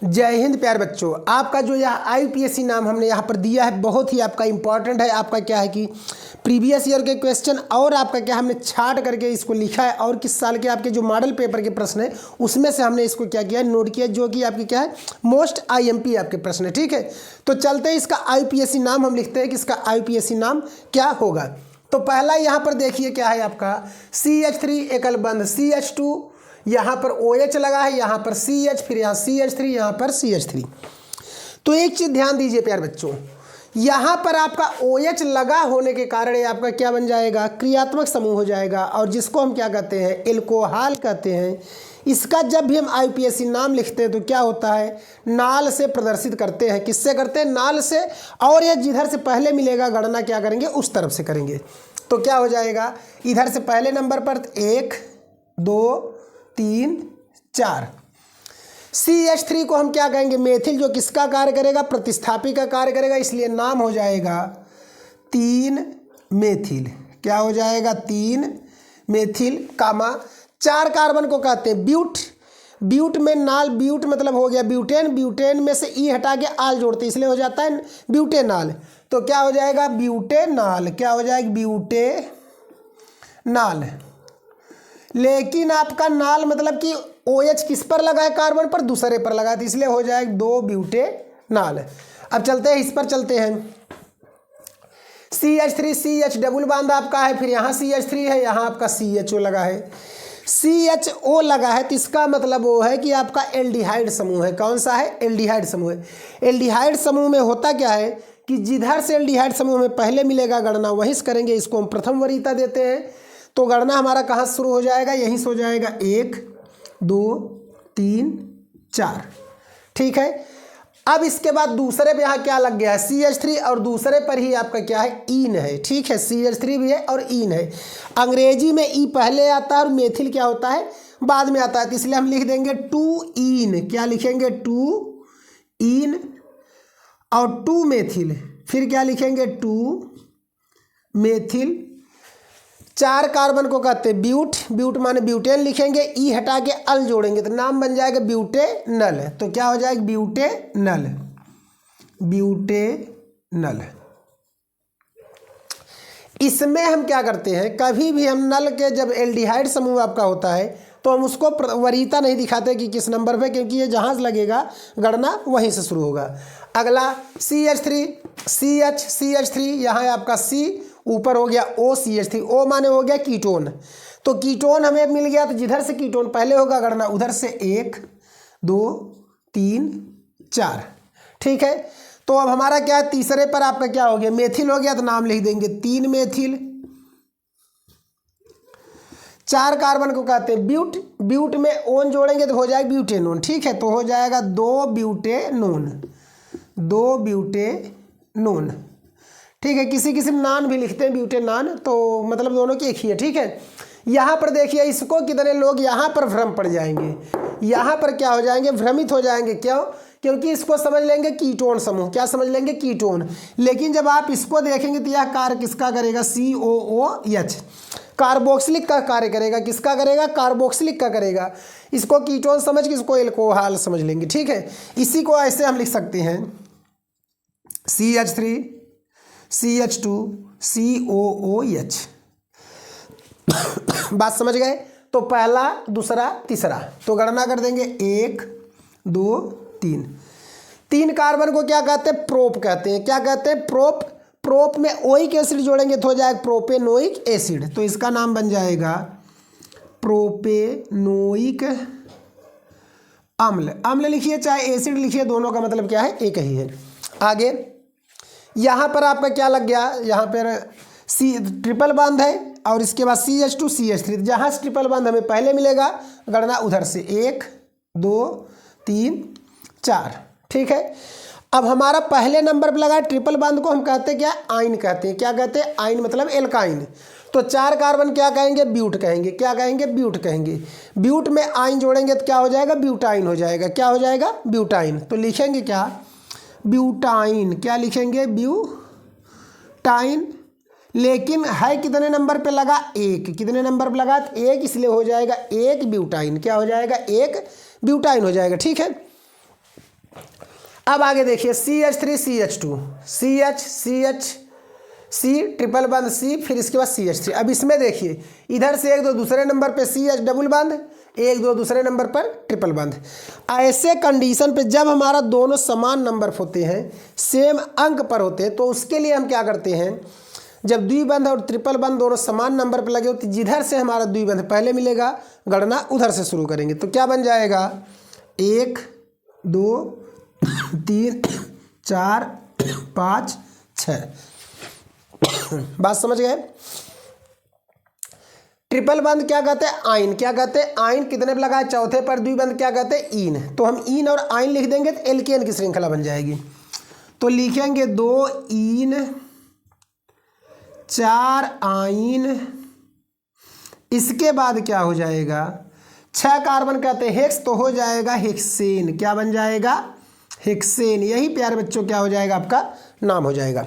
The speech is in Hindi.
जय हिंद प्यारे बच्चों। आपका जो यह IUPAC नाम हमने यहाँ पर दिया है बहुत ही आपका इम्पॉर्टेंट है। आपका क्या है कि प्रीवियस ईयर के क्वेश्चन और आपका क्या हमने छाट करके इसको लिखा है और किस साल के आपके जो मॉडल पेपर के प्रश्न है उसमें से हमने इसको क्या किया है, नोट किया, जो कि आपके क्या है मोस्ट IMP आपके प्रश्न है। ठीक है, तो चलते हैं इसका IUPAC नाम हम लिखते हैं कि इसका IUPAC नाम क्या होगा। तो पहला यहाँ पर देखिए क्या है आपका CH3 एकल बंध, CH2 यहाँ पर OH लगा है, यहाँ पर CH, फिर यहाँ CH3, यहाँ पर CH3। तो एक चीज़ ध्यान दीजिए प्यारे बच्चों, यहाँ पर आपका OH लगा होने के कारण ये आपका क्या बन जाएगा, क्रियात्मक समूह हो जाएगा और जिसको हम क्या कहते हैं, एल्कोहल कहते हैं। इसका जब भी हम IUPAC नाम लिखते हैं तो क्या होता है, नाल से प्रदर्शित करते हैं। किससे करते हैं, नाल से, और ये जिधर से पहले मिलेगा गणना क्या करेंगे, उस तरफ से करेंगे। तो क्या हो जाएगा, इधर से पहले नंबर पर 1 2 3 4। CH3 को हम क्या कहेंगे, मेथिल, जो किसका कार्य करेगा, प्रतिस्थापी का कार्य करेगा, इसलिए नाम हो जाएगा 3 मेथिल। क्या हो जाएगा, 3 मेथिल कामा। 4 कार्बन को कहते हैं ब्यूट। ब्यूट में नाल, ब्यूट मतलब हो गया ब्यूटेन, ब्यूटेन में से ई हटा के आल जोड़ते इसलिए हो जाता है ब्यूटेनाल। तो क्या हो जाएगा, ब्यूटेनाल। क्या हो जाएगा, ब्यूटेनाल। लेकिन आपका नाल मतलब कि OH किस पर लगा है, कार्बन पर, दूसरे पर लगा है, तो इसलिए हो जाएगा 2 ब्यूटेनाल। अब चलते हैं, इस पर चलते हैं। CH3 CH डबल बांध आपका है, फिर यहाँ CH3 है, यहाँ आपका CHO लगा है। CHO लगा है तो इसका मतलब वो है कि आपका एल्डिहाइड समूह है। कौन सा है, एल्डिहाइड समूह है। एल्डिहाइड समूह में होता क्या है कि जिधर से एल्डिहाइड समूह में पहले मिलेगा गणना वहीं से करेंगे। इसको हम प्रथम वरीयता देते हैं। तो गणना हमारा कहाँ शुरू हो जाएगा, यहीं से हो जाएगा 1 2 3 4। ठीक है, अब इसके बाद दूसरे पे यहाँ क्या लग गया है, CH3, और दूसरे पर ही आपका क्या है, ईन है। ठीक है, CH3 भी है और ईन है। अंग्रेजी में ई पहले आता है और मेथिल क्या होता है, बाद में आता है, तो इसलिए हम लिख देंगे 2 ईन। क्या लिखेंगे, 2 ईन और 2 मेथिल, फिर क्या लिखेंगे, 2 मेथिल। 4 कार्बन को कहते हैं ब्यूट। ब्यूट माने ब्यूटेन लिखेंगे, ई हटा के अल जोड़ेंगे तो नाम बन जाएगा ब्यूटेनल। तो क्या हो जाएगा, ब्यूटेनल, ब्यूटेनल। इसमें हम क्या करते हैं, कभी भी हम नल के जब एल्डिहाइड समूह आपका होता है तो हम उसको वरीयता नहीं दिखाते कि किस नंबर पे, क्योंकि ये जहाँ से लगेगा गणना वहीं से शुरू होगा। अगला CH3 CH3, यहाँ है आपका C, ऊपर हो गया OCH3। O माने हो गया कीटोन। तो कीटोन हमें मिल गया, तो जिधर से कीटोन पहले होगा गणना उधर से 1 2 3 4। ठीक है, तो अब हमारा क्या है, तीसरे पर आपका क्या हो गया, मेथिल हो गया, तो नाम लिख देंगे 3 मेथिल। 4 कार्बन को कहते हैं ब्यूट। ब्यूट में ओन जोड़ेंगे तो हो जाएगा ब्यूटेनोन। ठीक है, तो हो जाएगा 2 ब्यूटेनोन, 2 ब्यूटेनोन। ठीक है, किसी किसी नान भी लिखते हैं ब्यूटेनान, तो मतलब दोनों की एक ही है। ठीक है, यहाँ पर देखिए, इसको कितने लोग यहाँ पर भ्रम पड़ जाएंगे, यहाँ पर क्या हो जाएंगे, भ्रमित हो जाएंगे। क्यों, क्योंकि इसको समझ लेंगे कीटोन समूह। क्या समझ लेंगे, कीटोन। लेकिन जब आप इसको देखेंगे तो यह कार्य किसका करेगा, COOH, कार्बोक्सिलिक का कार्य करेगा। किसका करेगा, कार्बोक्सिलिक का करेगा। इसको कीटोन समझ के इसको एल्कोहल समझ लेंगे। ठीक है, इसी को ऐसे हम लिख सकते हैं CH3 CH2 COOH। बात समझ गए। तो पहला, दूसरा, तीसरा, तो गणना कर देंगे 1 2 3। 3 कार्बन को क्या कहते हैं, प्रोप कहते हैं। क्या कहते हैं, प्रोप। प्रोप में ओइक एसिड जोड़ेंगे तो हो जाएगा प्रोपेनोइक एसिड, तो इसका नाम बन जाएगा प्रोपेनोइक अम्ल। अम्ल लिखिए चाहे एसिड लिखिए, दोनों का मतलब क्या है, एक ही है। आगे यहाँ पर आपका क्या लग गया, यहाँ पर ट्रिपल बंध है और इसके बाद CH2 CH3। जहाँ से ट्रिपल बंध हमें पहले मिलेगा गणना उधर से 1 2 3 4। ठीक है, अब हमारा पहले नंबर पर लगा ट्रिपल बंध को हम कहते हैं क्या, आइन कहते हैं। क्या कहते हैं, आइन मतलब एल्काइन। तो 4 कार्बन क्या कहेंगे, ब्यूट कहेंगे। क्या कहेंगे, ब्यूट कहेंगे। ब्यूट में आइन जोड़ेंगे तो क्या हो जाएगा, ब्यूटाइन हो जाएगा। क्या हो जाएगा, ब्यूटाइन। तो लिखेंगे क्या, ब्यूटाइन। क्या लिखेंगे, ब्यूटाइन। लेकिन है कितने नंबर पे लगा, 1। कितने नंबर पे लगा, 1, इसलिए हो जाएगा 1 ब्यूटाइन। क्या हो जाएगा, 1 ब्यूटाइन हो जाएगा। ठीक है, अब आगे देखिए CH3 CH2 CH C triple बंद C, फिर इसके बाद CH3। अब इसमें देखिए इधर से 1 2 दूसरे नंबर पे CH डबल बंद, 1 2 दूसरे नंबर पर ट्रिपल बंद। ऐसे कंडीशन पे जब हमारा दोनों समान नंबर होते हैं, सेम अंक पर होते हैं, तो उसके लिए हम क्या करते हैं, जब द्विबंध और ट्रिपल बंद दोनों समान नंबर पर लगे होते, जिधर से हमारा द्विबंध पहले मिलेगा गणना उधर से शुरू करेंगे। तो क्या बन जाएगा 1 2 3 4 5 6। बात समझ गए। ट्रिपल बंद क्या कहते हैं, आइन। क्या कहते हैं, आइन। कितने पे लगा है, चौथे पर। द्विबंध क्या कहते हैं, ईन। तो हम ईन और आइन लिख देंगे तो एल्केन की श्रृंखला बन जाएगी। तो लिखेंगे 2 ईन 4 आइन, इसके बाद क्या हो जाएगा 6 कार्बन कहते हैं हेक्स, तो हो जाएगा हेक्सेन। क्या बन जाएगा, हेक्सेन। यही प्यारे बच्चों क्या हो जाएगा, आपका नाम हो जाएगा।